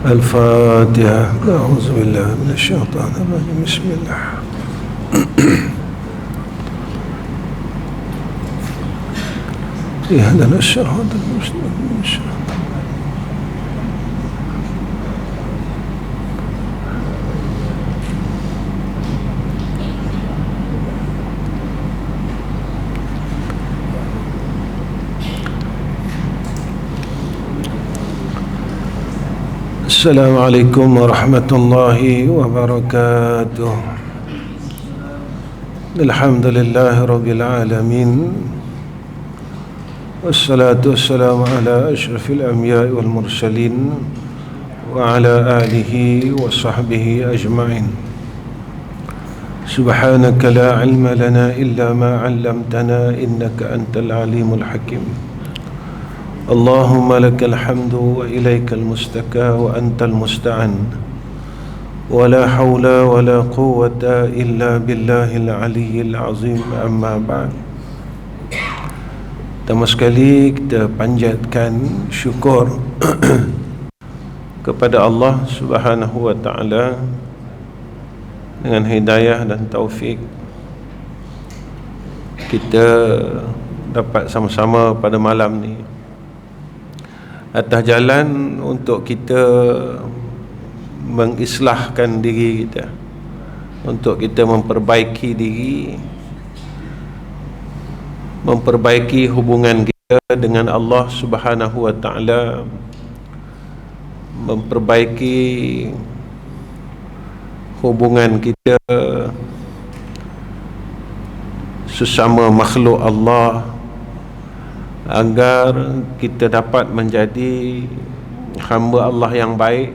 الفاتحة. أعوذ بالله من الشيطان الرجيم. بسم الله. اهدنا الصراط المستقيم. السلام عليكم ورحمة الله وبركاته. الحمد لله رب العالمين، والصلاة والسلام على أشرف الأنبياء والمرسلين وعلى آله وصحبه أجمعين. سبحانك لا علم لنا إلا ما علمتنا إنك أنت العليم الحكيم. اللهم لك الحمد وإليك المستكى وأنت المستعان، ولا حول ولا قوة إلا بالله العلي العظيم. أما بعد. Pertama sekali kita panjatkan syukur kepada Allah Subhanahu wa Ta'ala dengan hidayah dan taufik kita dapat sama-sama pada malam ni atas jalan untuk kita mengislahkan diri kita, untuk kita memperbaiki diri, memperbaiki hubungan kita dengan Allah Subhanahu wa Ta'ala, memperbaiki hubungan kita sesama makhluk Allah, agar kita dapat menjadi hamba Allah yang baik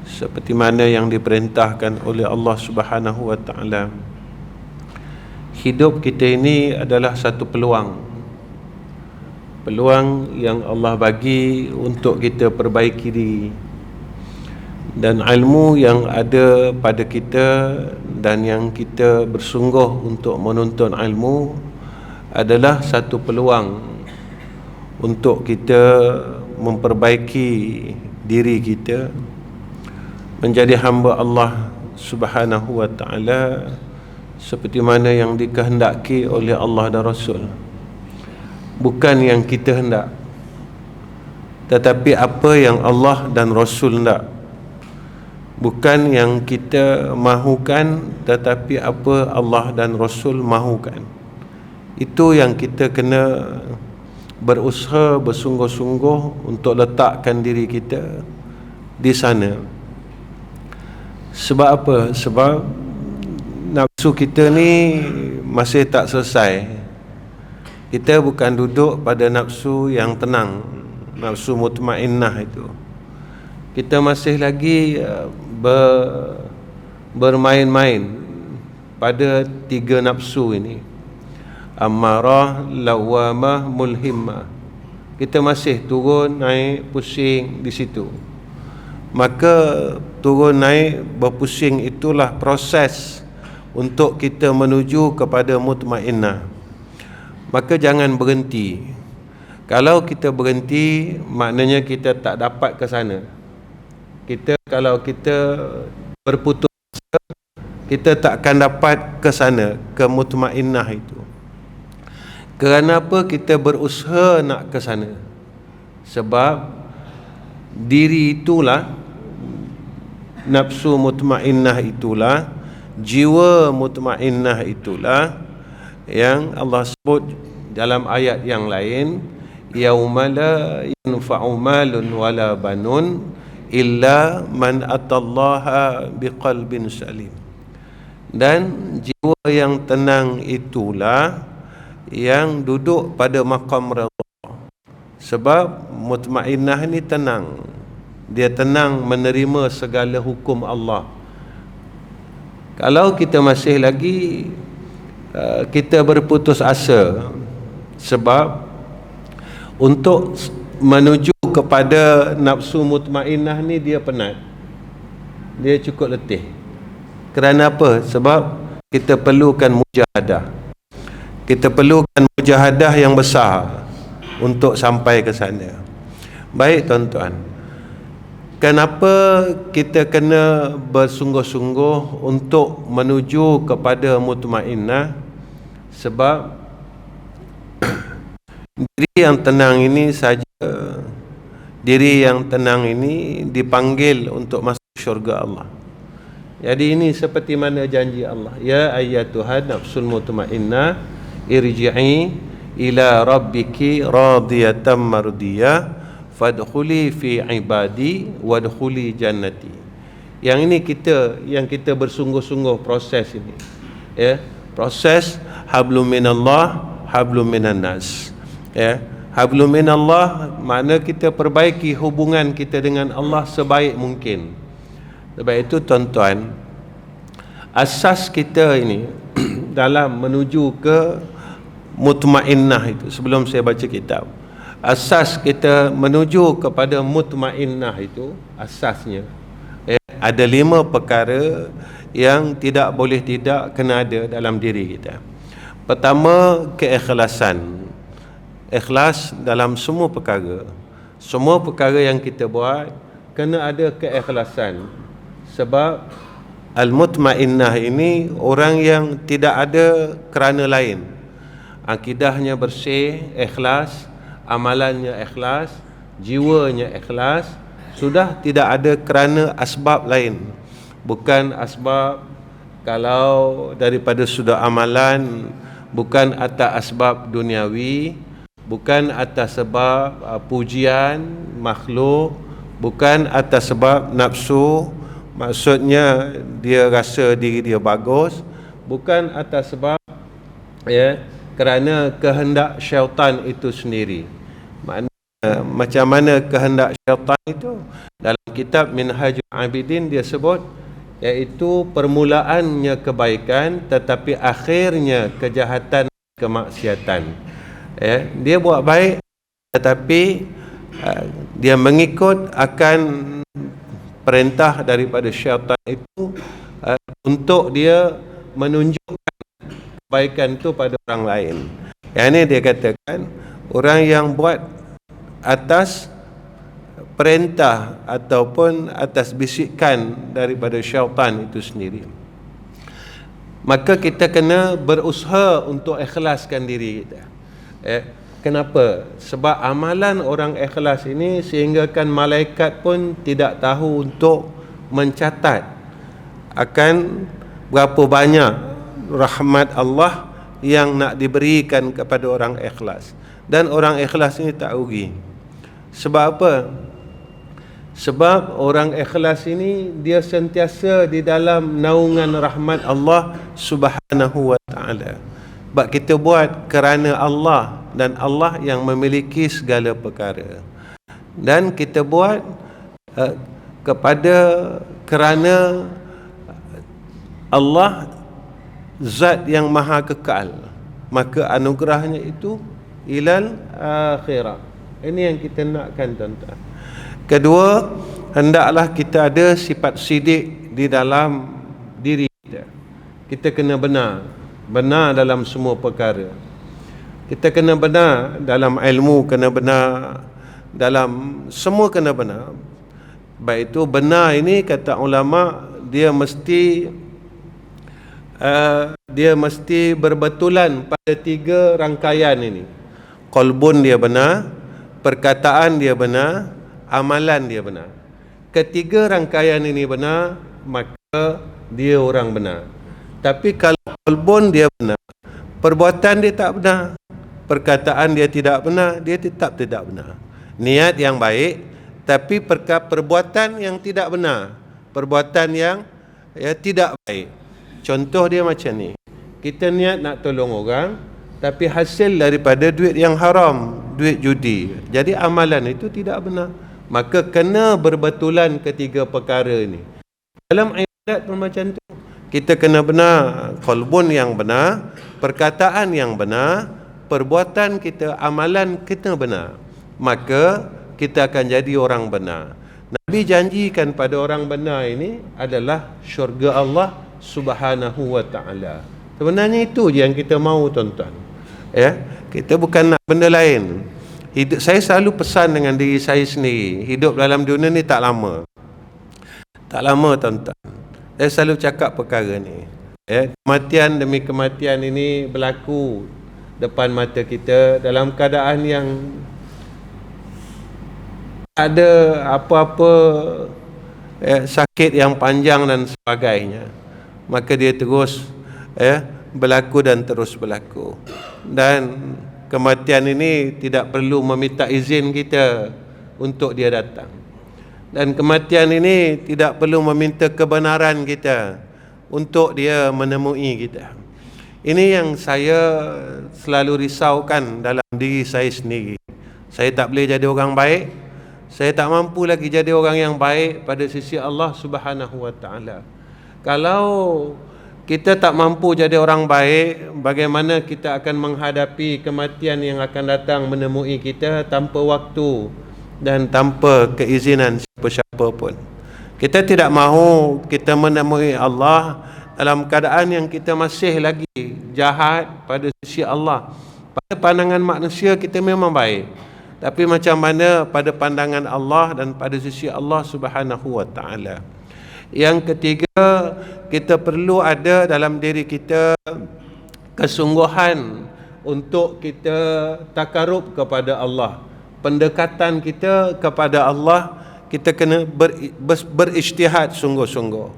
seperti mana yang diperintahkan oleh Allah Subhanahu wa Ta'ala. Hidup kita ini adalah satu peluang yang Allah bagi untuk kita perbaiki diri, dan ilmu yang ada pada kita dan yang kita bersungguh untuk menuntut ilmu adalah satu peluang untuk kita memperbaiki diri kita menjadi hamba Allah Subhanahu wa Ta'ala seperti mana yang dikehendaki oleh Allah dan Rasul. Bukan yang kita hendak, tetapi apa yang Allah dan Rasul hendak. Bukan yang kita mahukan, tetapi apa Allah dan Rasul mahukan. Itu yang kita kena berusaha bersungguh-sungguh untuk letakkan diri kita di sana. Sebab apa? Sebab nafsu kita ni masih tak selesai. Kita bukan duduk pada nafsu yang tenang, nafsu mutmainnah itu. Kita masih lagi bermain-main pada tiga nafsu ini: Ammarah, Lawamah, Mulhimah. Kita masih turun, naik, pusing di situ. Maka turun, naik, berpusing itulah proses untuk kita menuju kepada mutmainnah. Maka jangan berhenti. Kalau kita berhenti, maknanya kita tak dapat ke sana. Kalau kita berputus asa, kita takkan dapat ke sana, ke mutmainnah itu. Kerana apa kita berusaha nak ke sana? Sebab diri itulah, nafsu mutmainnah itulah, jiwa mutmainnah itulah yang Allah sebut dalam ayat yang lain, yauma la yanfa'u malun wala banun illa man atallaha biqalbin salim. Dan jiwa yang tenang itulah yang duduk pada maqam redha. Sebab mutmainnah ni tenang, dia tenang menerima segala hukum Allah. Kalau kita masih lagi kita berputus asa, sebab untuk menuju kepada nafsu mutmainnah ni dia penat, dia cukup letih. Kerana apa? Sebab kita perlukan mujahadah. Kita perlukan mujahadah yang besar untuk sampai ke sana. Baik tuan-tuan, Kenapa kita kena bersungguh-sungguh untuk menuju kepada mutmainnah? Sebab diri yang tenang ini saja, diri yang tenang ini dipanggil untuk masuk syurga Allah. Jadi ini seperti mana janji Allah, ya ayyatuhan nafsul mutmainnah irji'i ila rabbiki radiyatan mardiyah fadkhuli fi ibadi wadkhuli jannati. Yang ini yang kita bersungguh-sungguh proses ini, ya, proses hablum minallah hablum minan nas, ya. Hablum minallah makna kita perbaiki hubungan kita dengan Allah sebaik mungkin. Sebab itu tuan-tuan, asas kita ini dalam menuju ke mutmainnah itu, sebelum saya baca kitab, asas kita menuju kepada mutmainnah itu, asasnya ada 5 perkara yang tidak boleh tidak kena ada dalam diri kita. Pertama, keikhlasan. Ikhlas dalam semua perkara. Semua perkara yang kita buat kena ada keikhlasan. Sebab al-mutmainnah ini orang yang tidak ada kerana lain. Akidahnya bersih, ikhlas, amalannya ikhlas, jiwanya ikhlas, sudah tidak ada kerana asbab lain. Bukan asbab kalau daripada sudah amalan, bukan atas asbab duniawi, bukan atas sebab pujian makhluk, bukan atas sebab nafsu, maksudnya dia rasa diri dia bagus, bukan atas sebab kerana kehendak syaitan itu sendiri. Macam mana kehendak syaitan itu? Dalam kitab Minhajul Abidin dia sebut, iaitu permulaannya kebaikan tetapi akhirnya kejahatan, kemaksiatan. Dia buat baik tetapi dia mengikut akan perintah daripada syaitan itu untuk dia menunjukkan kebaikan itu pada orang lain. Yang ini dia katakan orang yang buat atas perintah ataupun atas bisikan daripada syaitan itu sendiri, maka kita kena berusaha untuk ikhlaskan diri kita. Kenapa? Sebab amalan orang ikhlas ini sehinggakan malaikat pun tidak tahu untuk mencatat akan berapa banyak rahmat Allah yang nak diberikan kepada orang ikhlas. Dan orang ikhlas ini tak rugi. Sebab apa? Sebab orang ikhlas ini dia sentiasa di dalam naungan rahmat Allah Subhanahu wa ta'ala. Sebab kita buat kerana Allah, dan Allah yang memiliki segala perkara. Dan kita buat kerana Allah zat yang maha kekal, maka anugerahnya itu ilal akhirah. Ini yang kita nakkan, tuan-tuan. Kedua, hendaklah kita ada sifat sidik di dalam diri kita. Kita kena benar dalam semua perkara. Kita kena benar dalam ilmu, kena benar dalam semua, kena benar. Baik itu benar ini, kata ulama, dia mesti berbetulan pada 3 rangkaian ini. Qalbun dia benar, perkataan dia benar, amalan dia benar. Ketiga rangkaian ini benar, maka dia orang benar. Tapi kalau qalbun dia benar, perbuatan dia tak benar, perkataan dia tidak benar, dia tetap tidak benar. Niat yang baik tapi perbuatan yang tidak benar, perbuatan yang tidak baik. Contoh dia macam ni, kita niat nak tolong orang tapi hasil daripada duit yang haram, duit judi, jadi amalan itu tidak benar. Maka kena berbetulan ketiga perkara ini. Dalam ibadat pun macam tu, kita kena benar, qalbun yang benar, perkataan yang benar, perbuatan kita, amalan kita benar, maka kita akan jadi orang benar. Nabi janjikan pada orang benar ini adalah syurga Allah Subhanahu wa ta'ala. Sebenarnya itu je yang kita mahu, tuan-tuan. Kita bukan nak benda lain. Saya selalu pesan dengan diri saya sendiri, hidup dalam dunia ni tak lama. Tak lama, tuan-tuan. Saya selalu cakap perkara ni. Kematian demi kematian ini berlaku depan mata kita dalam keadaan yang ada apa-apa sakit yang panjang dan sebagainya. Maka dia terus berlaku dan terus berlaku. Dan kematian ini tidak perlu meminta izin kita untuk dia datang. Dan kematian ini tidak perlu meminta kebenaran kita untuk dia menemui kita. Ini yang saya selalu risaukan dalam diri saya sendiri. Saya tak boleh jadi orang baik. Saya tak mampu lagi jadi orang yang baik pada sisi Allah Subhanahu wa taala. Kalau kita tak mampu jadi orang baik, bagaimana kita akan menghadapi kematian yang akan datang menemui kita tanpa waktu dan tanpa keizinan siapa-siapa pun. Kita tidak mahu kita menemui Allah dalam keadaan yang kita masih lagi jahat pada sisi Allah. Pada pandangan manusia kita memang baik, tapi macam mana pada pandangan Allah dan pada sisi Allah Subhanahu wa taala. Yang ketiga, kita perlu ada dalam diri kita kesungguhan untuk kita takarub kepada Allah. Pendekatan kita kepada Allah, kita kena berijtihad sungguh-sungguh.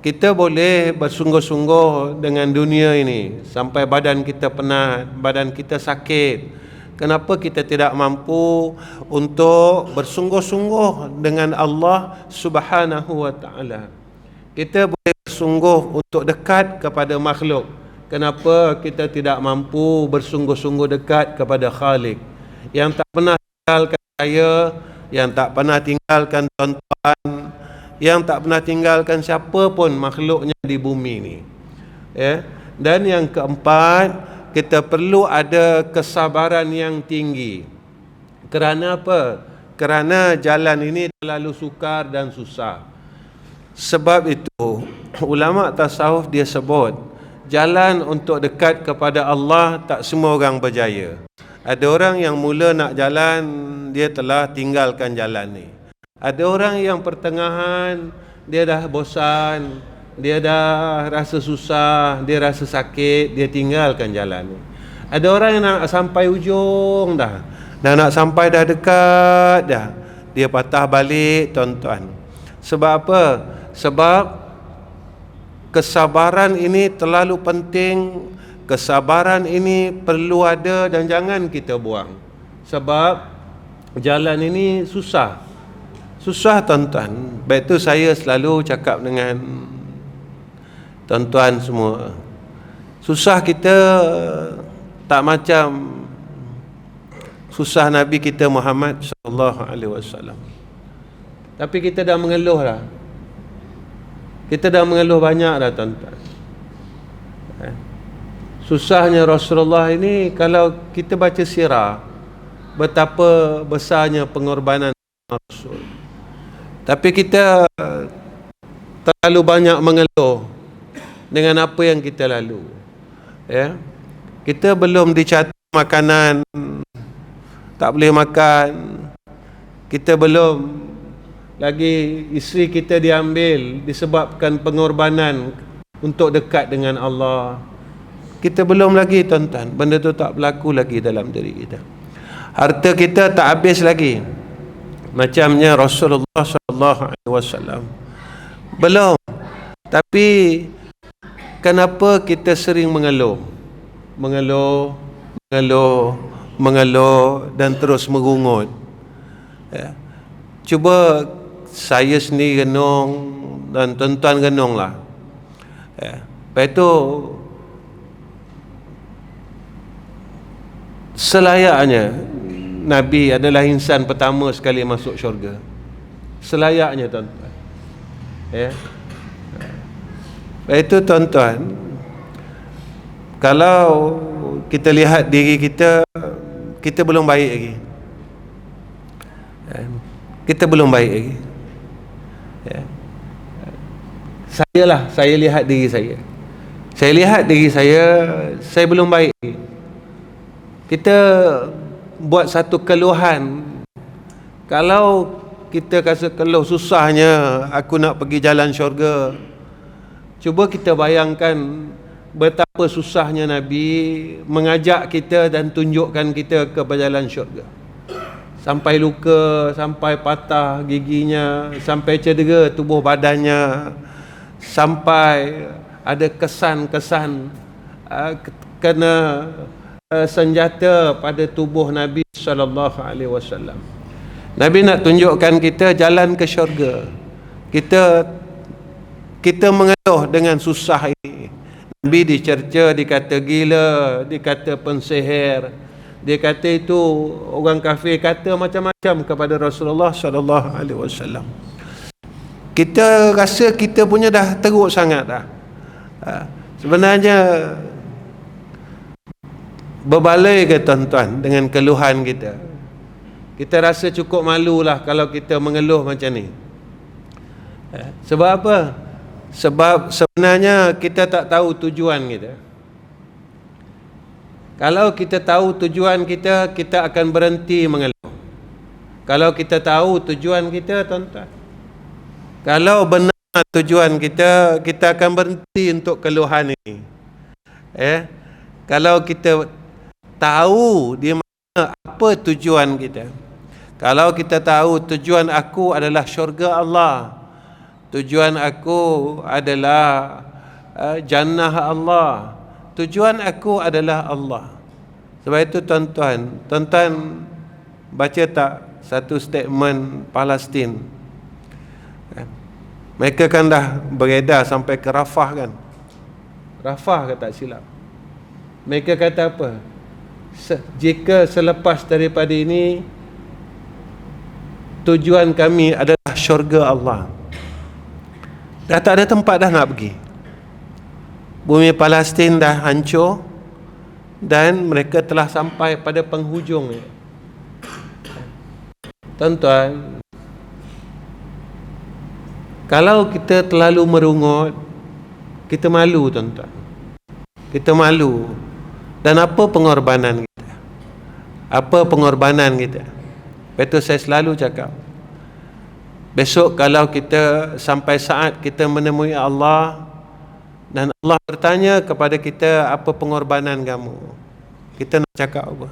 Kita boleh bersungguh-sungguh dengan dunia ini sampai badan kita penat, badan kita sakit. Kenapa kita tidak mampu untuk bersungguh-sungguh dengan Allah Subhanahu wa taala? Kita boleh bersungguh untuk dekat kepada makhluk. Kenapa kita tidak mampu bersungguh-sungguh dekat kepada Khalik yang tak pernah tinggalkan saya, yang tak pernah tinggalkan tuan-tuan, yang tak pernah tinggalkan siapa pun makhluknya di bumi ni. Dan yang keempat, kita perlu ada kesabaran yang tinggi. Kerana apa? Kerana jalan ini terlalu sukar dan susah. Sebab itu ulama tasawuf dia sebut, jalan untuk dekat kepada Allah tak semua orang berjaya. Ada orang yang mula nak jalan, dia telah tinggalkan jalan ni. Ada orang yang pertengahan, dia dah bosan, dia dah rasa susah, dia rasa sakit, dia tinggalkan jalan ni. Ada orang yang nak sampai ujung dah nak sampai dah dekat dah, dia patah balik, tuan-tuan. Sebab apa? Sebab kesabaran ini terlalu penting. Kesabaran ini perlu ada dan jangan kita buang. Sebab jalan ini susah. Susah, tuan-tuan. Baik tu saya selalu cakap dengan tuan-tuan semua. Susah kita tak macam susah Nabi kita Muhammad sallallahu alaihi wasallam. Tapi kita dah mengeluh dah. Kita dah mengeluh banyak dah, tuan-tuan. Susahnya Rasulullah ini, kalau kita baca sirah, betapa besarnya pengorbanan Rasul. Tapi kita terlalu banyak mengeluh dengan apa yang kita lalu. Kita belum dicatat makanan, tak boleh makan. Kita belum lagi, isteri kita diambil disebabkan pengorbanan untuk dekat dengan Allah. Kita belum lagi, tuan-tuan, benda tu tak berlaku lagi dalam diri kita. Harta kita tak habis lagi macamnya Rasulullah sallallahu alaihi wasallam. Belum. Tapi kenapa kita sering mengeluh dan terus merungut? Cuba saya sendiri renung dan tuan-tuan renunglah. Lepas itu selayaknya Nabi adalah insan pertama sekali masuk syurga. Selayaknya, tuan-tuan. Itu, tuan-tuan, kalau kita lihat diri kita, kita belum baik lagi. Kita belum baik lagi. Saya lihat diri saya. Saya lihat diri saya belum baik lagi. Kita buat satu keluhan. Kalau kita rasa keluh susahnya aku nak pergi jalan syurga, cuba kita bayangkan betapa susahnya Nabi mengajak kita dan tunjukkan kita ke jalan syurga. Sampai luka, sampai patah giginya, sampai cedera tubuh badannya, sampai ada kesan-kesan kena senjata pada tubuh Nabi sallallahu alaihi wasallam. Nabi nak tunjukkan kita jalan ke syurga. Kita mengeluh dengan susah ini. Nabi dicerca, dikata gila, dikata pensihir, dia kata itu orang kafir kata macam-macam kepada Rasulullah sallallahu alaihi wasallam. Kita rasa kita punya dah teruk sangat dah. Sebenarnya berbaloi ke tuan-tuan dengan keluhan kita? Kita rasa cukup malulah kalau kita mengeluh macam ni. Sebab apa? Sebab sebenarnya kita tak tahu tujuan kita. Kalau kita tahu tujuan kita, kita akan berhenti mengeluh. Kalau kita tahu tujuan kita, tuan-tuan, kalau benar tujuan kita, kita akan berhenti untuk keluhan ini. Kalau kita tahu di mana apa tujuan kita, kalau kita tahu tujuan aku adalah syurga Allah, tujuan aku adalah jannah Allah, tujuan aku adalah Allah. Sebab itu tuan-tuan baca tak satu statement Palestin? Mereka kan dah beredar sampai ke Rafah kan? Rafah ke tak silap. Mereka kata apa? Jika selepas daripada ini tujuan kami adalah syurga Allah, dah tak ada tempat dah nak pergi. Bumi Palestin dah hancur dan mereka telah sampai pada penghujung. Tuan-tuan, kalau kita terlalu merungut, kita malu tuan-tuan. Kita malu. Dan apa pengorbanan kita? Apa pengorbanan kita? Betul, saya selalu cakap, besok kalau kita sampai saat kita menemui Allah dan Allah bertanya kepada kita, apa pengorbanan kamu? Kita nak cakap apa?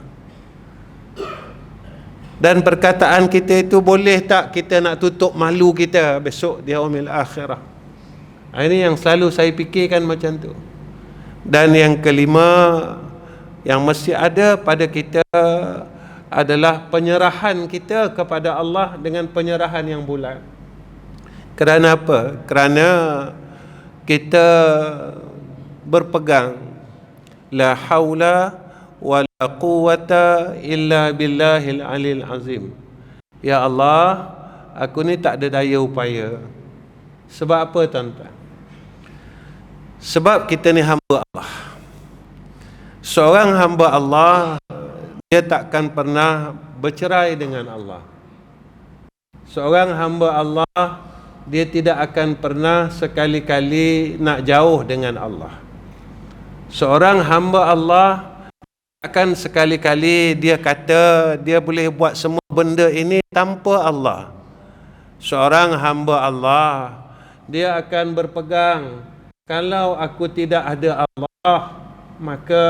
Dan perkataan kita itu boleh tak kita nak tutup malu kita besok di yaumil akhirah? Ini yang selalu saya fikirkan macam tu. Dan yang kelima yang mesti ada pada kita adalah penyerahan kita kepada Allah dengan penyerahan yang bulat. Kerana apa? Kerana kita berpegang la haula wala quwwata illa billahil alil azim. Ya Allah, aku ni tak ada daya upaya. Sebab apa tuan-tuan? Sebab kita ni hamba Allah. Seorang hamba Allah, dia takkan pernah bercerai dengan Allah. Seorang hamba Allah, dia tidak akan pernah sekali-kali nak jauh dengan Allah. Seorang hamba Allah akan sekali-kali dia kata dia boleh buat semua benda ini tanpa Allah. Seorang hamba Allah, dia akan berpegang, kalau aku tidak ada Allah, maka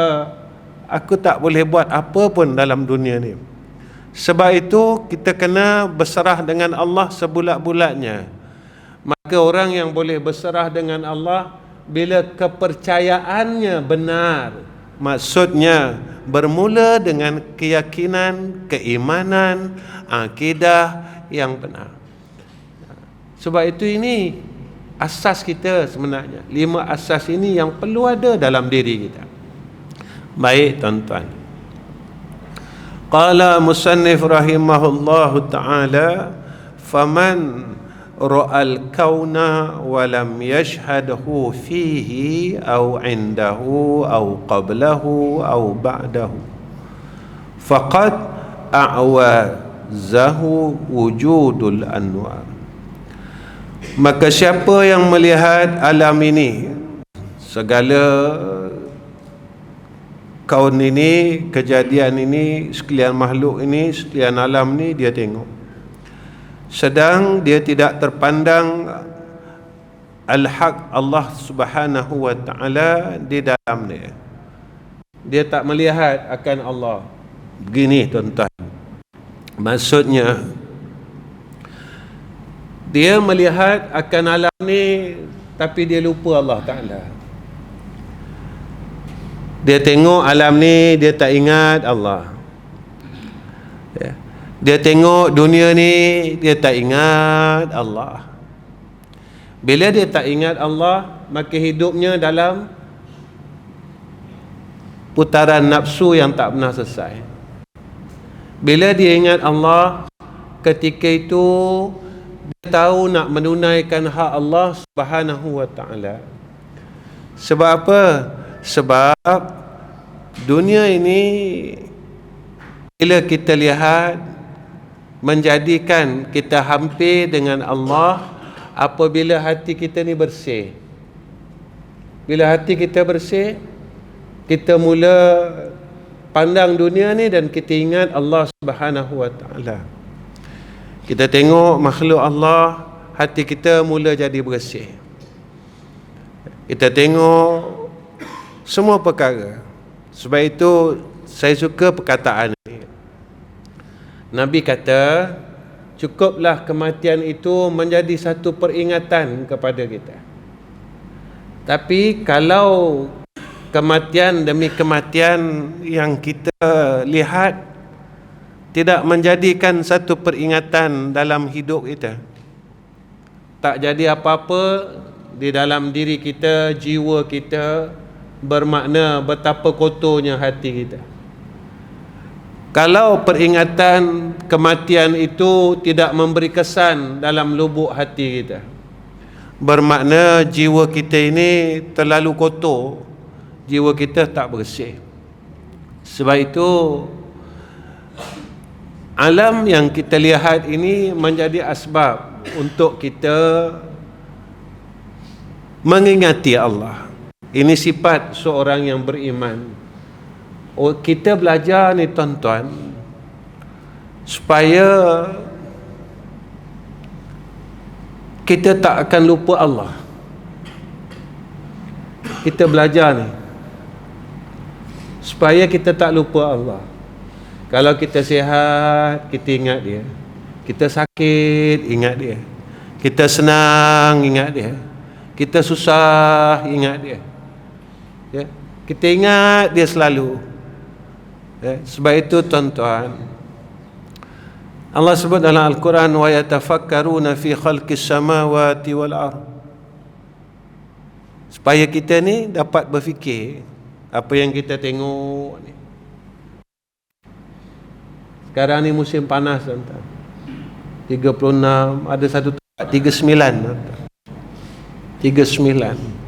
aku tak boleh buat apa pun dalam dunia ni. Sebab itu kita kena berserah dengan Allah sebulat-bulatnya. Maka orang yang boleh berserah dengan Allah bila kepercayaannya benar. Maksudnya bermula dengan keyakinan, keimanan, akidah yang benar. Sebab itu ini asas kita sebenarnya. 5 asas ini yang perlu ada dalam diri kita. Baik tuan-tuan. Qala musannif rahimahullahu ta'ala, faman ra'al kauna wa lam yashhadhu fihi aw indahu aw qablahu aw ba'dahu faqad a'wazahu wujudul anwar. Maka siapa yang melihat alam ini, segala kaun ini, kejadian ini, sekalian makhluk ini, sekalian alam ni dia tengok. Sedang dia tidak terpandang al-haq Allah Subhanahu wa taala di dalam dia. Dia tak melihat akan Allah. Begini tuan-tuan. Maksudnya dia melihat akan alam ni tapi dia lupa Allah Taala. Dia tengok alam ni, dia tak ingat Allah. Dia tengok dunia ni, dia tak ingat Allah. Bila dia tak ingat Allah, maka hidupnya dalam putaran nafsu yang tak pernah selesai. Bila dia ingat Allah, ketika itu dia tahu nak menunaikan hak Allah Subhanahu wa taala. Sebab apa? Sebab dunia ini bila kita lihat menjadikan kita hampir dengan Allah apabila hati kita ni bersih. Bila hati kita bersih, kita mula pandang dunia ni dan kita ingat Allah Subhanahu wa taala. Kita tengok makhluk Allah, hati kita mula jadi bersih. Kita tengok semua perkara. Sebab itu saya suka perkataan ini. Nabi kata, cukuplah kematian itu menjadi satu peringatan kepada kita. Tapi kalau kematian demi kematian yang kita lihat tidak menjadikan satu peringatan dalam hidup kita, tak jadi apa-apa di dalam diri kita, jiwa kita, bermakna betapa kotornya hati kita. Kalau peringatan kematian itu tidak memberi kesan dalam lubuk hati kita, bermakna jiwa kita ini terlalu kotor, jiwa kita tak bersih. Sebab itu alam yang kita lihat ini menjadi asbab untuk kita mengingati Allah. Ini sifat seorang yang beriman. Kita belajar ni tuan-tuan supaya kita tak akan lupa Allah. Kita belajar ni supaya kita tak lupa Allah. Kalau kita sihat, kita ingat dia. Kita sakit, ingat dia. Kita senang, ingat dia. Kita susah, ingat dia. Ya, kita ingat dia selalu. Ya, sebab itu tuan-tuan, Allah sebut dalam Al-Quran, wa yatafakkaruna fi khalqis samawati wal ard. Supaya kita ni dapat berfikir apa yang kita tengok ni. Sekarang ni musim panas tuan-tuan. 36, ada satu tempat 39 tuan-tuan. 39.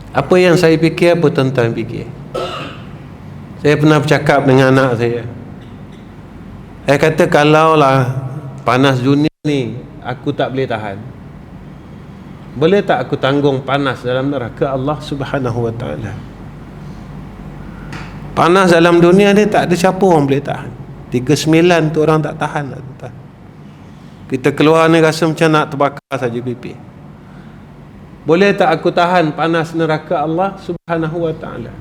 Apa yang saya fikir, apa tuan-tuan fikir? Saya pernah bercakap dengan anak saya. Saya kata kalaulah panas dunia ni aku tak boleh tahan, boleh tak aku tanggung panas dalam neraka Allah Subhanahu wa taala? Panas dalam dunia ni tak ada siapa orang boleh tahan. 39 tu orang tak tahan lah tuan. Kita keluar ni rasa macam nak terbakar saja pipi. Boleh tak aku tahan panas neraka Allah Subhanahu wa taala?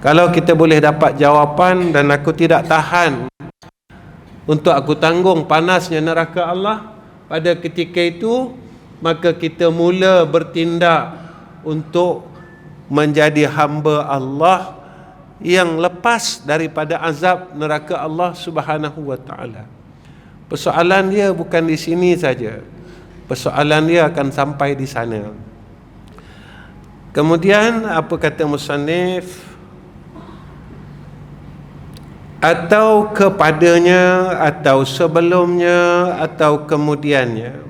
Kalau kita boleh dapat jawapan dan aku tidak tahan untuk aku tanggung panasnya neraka Allah pada ketika itu, maka kita mula bertindak untuk menjadi hamba Allah yang lepas daripada azab neraka Allah Subhanahu wa taala. Persoalan dia bukan di sini saja. Persoalan dia akan sampai di sana. Kemudian apa kata musannif? Atau kepadanya, atau sebelumnya, atau kemudiannya.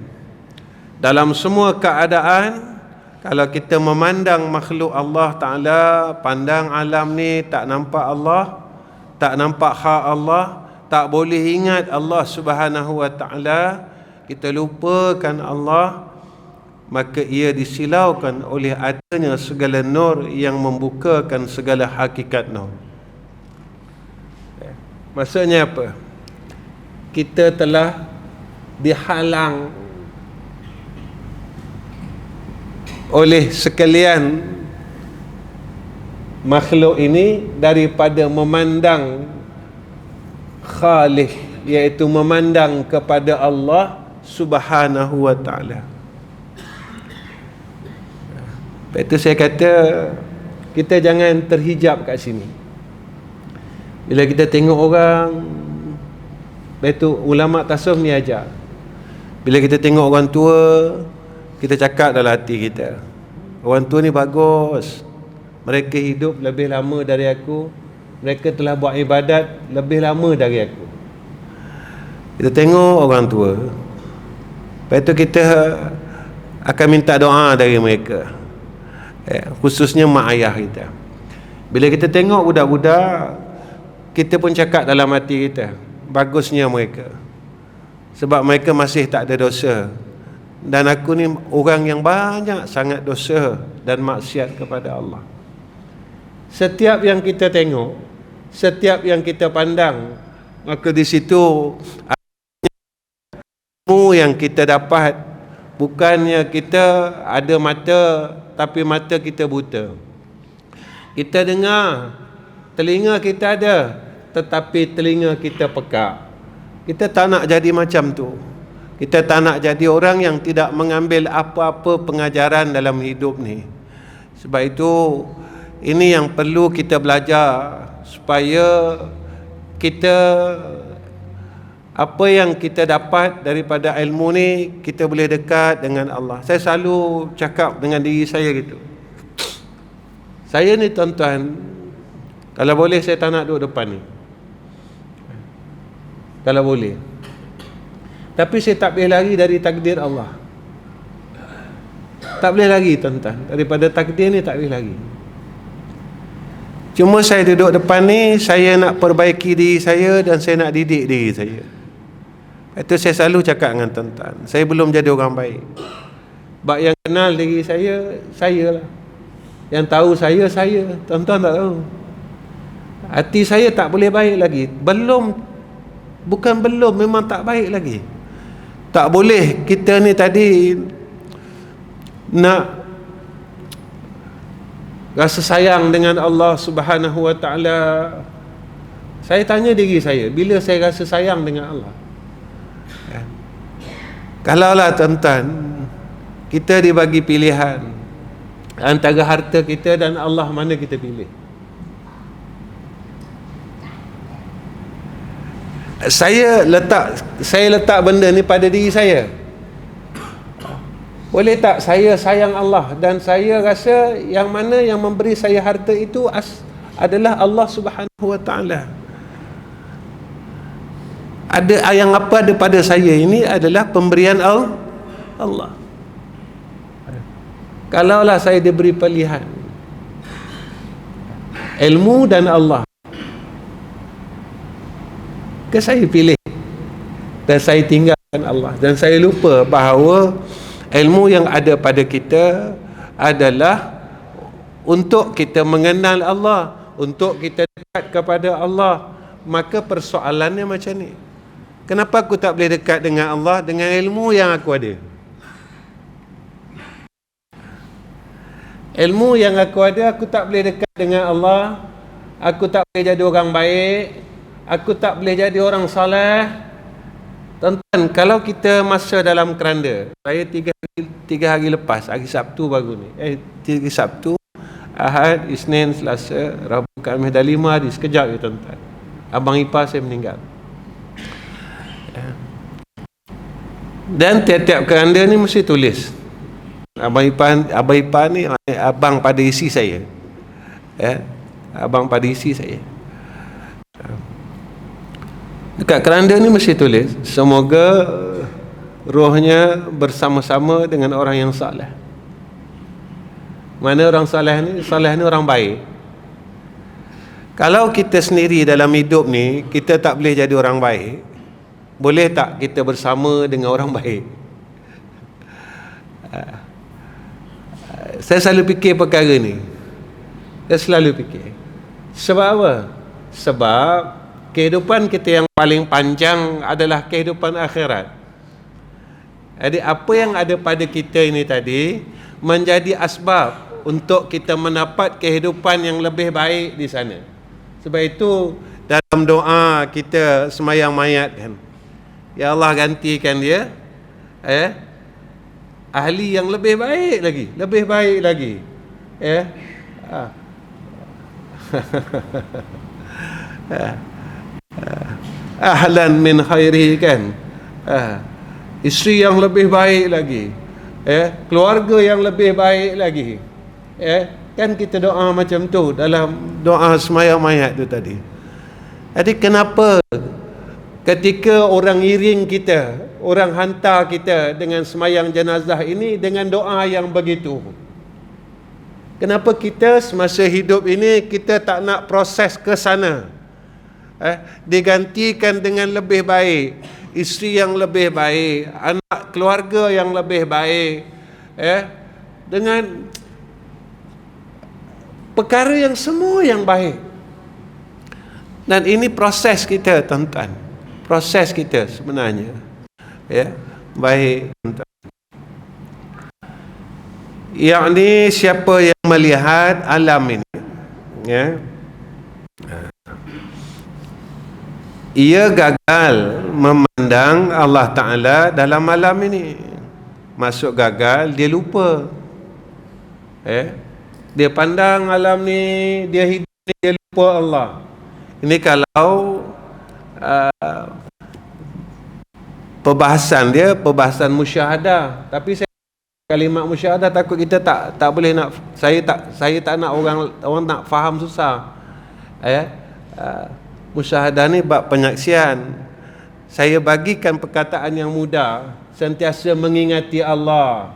Dalam semua keadaan, kalau kita memandang makhluk Allah Ta'ala, pandang alam ni, tak nampak Allah, tak nampak hak Allah, tak boleh ingat Allah Subhanahu wa Ta'ala, kita lupakan Allah, maka ia disilaukan oleh adanya segala nur yang membukakan segala hakikat nur. Maksudnya apa? Kita telah dihalang oleh sekalian makhluk ini daripada memandang Khalik, iaitu memandang kepada Allah Subhanahu wa ta'ala. Lepas itu saya kata, kita jangan terhijab kat sini. Bila kita tengok orang, lepas tu ulama' tasawuf ni ajar, bila kita tengok orang tua, kita cakap dalam hati kita, orang tua ni bagus, mereka hidup lebih lama dari aku, mereka telah buat ibadat lebih lama dari aku. Kita tengok orang tua, lepas tu kita akan minta doa dari mereka, khususnya mak ayah kita. Bila kita tengok budak-budak, kita pun cakap dalam hati kita, bagusnya mereka, sebab mereka masih tak ada dosa, dan aku ni orang yang banyak sangat dosa dan maksiat kepada Allah. Setiap yang kita tengok, setiap yang kita pandang, maka di situ ilmu yang kita dapat. Bukannya kita ada mata tapi mata kita buta. Kita dengar, telinga kita ada, tetapi telinga kita pekak. Kita tak nak jadi macam tu. Kita tak nak jadi orang yang tidak mengambil apa-apa pengajaran dalam hidup ni. Sebab itu ini yang perlu kita belajar, supaya kita, apa yang kita dapat daripada ilmu ni, kita boleh dekat dengan Allah. Saya selalu cakap dengan diri saya gitu, saya ni tuan-tuan, kalau boleh saya tak nak duduk depan ni, kalau boleh. Tapi saya tak boleh lari dari takdir Allah. Tak boleh lari tuan-tuan, daripada takdir ni tak boleh lari. Cuma saya duduk depan ni, saya nak perbaiki diri saya dan saya nak didik diri saya. Itu saya selalu cakap dengan tuan-tuan, saya belum jadi orang baik. Sebab yang kenal diri saya, saya lah. Yang tahu saya, tuan-tuan tak tahu. Hati saya tak boleh baik lagi. Bukan belum, memang tak baik lagi. Tak boleh kita ni tadi nak rasa sayang dengan Allah Subhanahu wa ta'ala. Saya tanya diri saya, bila saya rasa sayang dengan Allah? Kalaulah tuan-tuan, kita dibagi pilihan antara harta kita dan Allah, mana kita pilih? Saya letak benda ni pada diri saya. Boleh tak saya sayang Allah dan saya rasa yang mana yang memberi saya harta itu adalah Allah Subhanahu wa ta'ala. Yang apa ada pada saya ini adalah pemberian Allah. Kalaulah saya diberi pilihan ilmu dan Allah, ke saya pilih dan saya tinggalkan Allah, dan saya lupa bahawa ilmu yang ada pada kita adalah untuk kita mengenal Allah, untuk kita dekat kepada Allah. Maka persoalannya macam ni, kenapa aku tak boleh dekat dengan Allah dengan ilmu yang aku ada? Ilmu yang aku ada, aku tak boleh dekat dengan Allah, aku tak boleh jadi orang baik, aku tak boleh jadi orang soleh. Tuan-tuan, kalau kita masa dalam keranda, saya tiga hari lepas, hari Sabtu baru ni, 3 Sabtu, Ahad, Isnin, Selasa, Rabu, Khamis, dah 5 hari, sekejap je tuan-tuan, abang ipar saya meninggal. Dan tiap-tiap keranda ni mesti tulis abang ipar ni abang pada isi saya, abang pada isi saya. Dekat keranda ni mesti tulis, semoga rohnya bersama-sama dengan orang yang soleh. Mana orang soleh ni? Soleh ni orang baik. Kalau kita sendiri dalam hidup ni kita tak boleh jadi orang baik, boleh tak kita bersama dengan orang baik? Saya selalu fikir perkara ni. Saya selalu fikir. Sebab apa? Sebab kehidupan kita yang paling panjang adalah kehidupan akhirat. Jadi apa yang ada pada kita ini tadi menjadi asbab untuk kita mendapat kehidupan yang lebih baik di sana. Sebab itu dalam doa kita semayang mayat kan, ya Allah gantikan dia ahli yang lebih baik lagi, lebih baik lagi. Ahlan min khairi kan, isteri yang lebih baik lagi, keluarga yang lebih baik lagi, kan kita doa macam tu dalam doa semayang mayat tu tadi. Jadi kenapa ketika orang iring kita, orang hantar kita dengan semayang jenazah ini dengan doa yang begitu, kenapa kita semasa hidup ini kita tak nak proses ke sana, digantikan dengan lebih baik, isteri yang lebih baik, anak keluarga yang lebih baik, dengan perkara yang semua yang baik. Dan ini proses kita, tuan-tuan, proses kita sebenarnya, baik, tuan-tuan. Yakni siapa yang melihat alam ini, ia gagal memandang Allah Ta'ala dalam alam ini. Masuk gagal, dia lupa, dia pandang alam ni, dia hidup ni, dia lupa Allah. Ini kalau perbahasan dia, perbahasan musyahadah. Tapi saya kalimat musyahadah takut kita tak boleh nak, saya tak nak orang nak faham susah. Musyahadah ni bab penyaksian. Saya bagikan perkataan yang mudah, sentiasa mengingati Allah.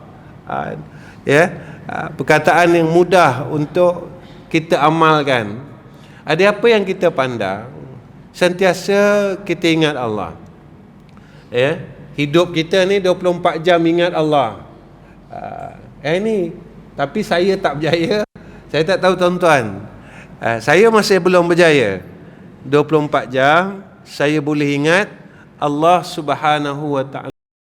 Perkataan yang mudah untuk kita amalkan. Ada apa yang kita pandang, sentiasa kita ingat Allah. Hidup kita ni 24 jam ingat Allah. Ini tapi saya tak berjaya. Saya tak tahu tuan-tuan, saya masih belum berjaya. 24 jam saya boleh ingat Allah Subhanahu wa ta'ala.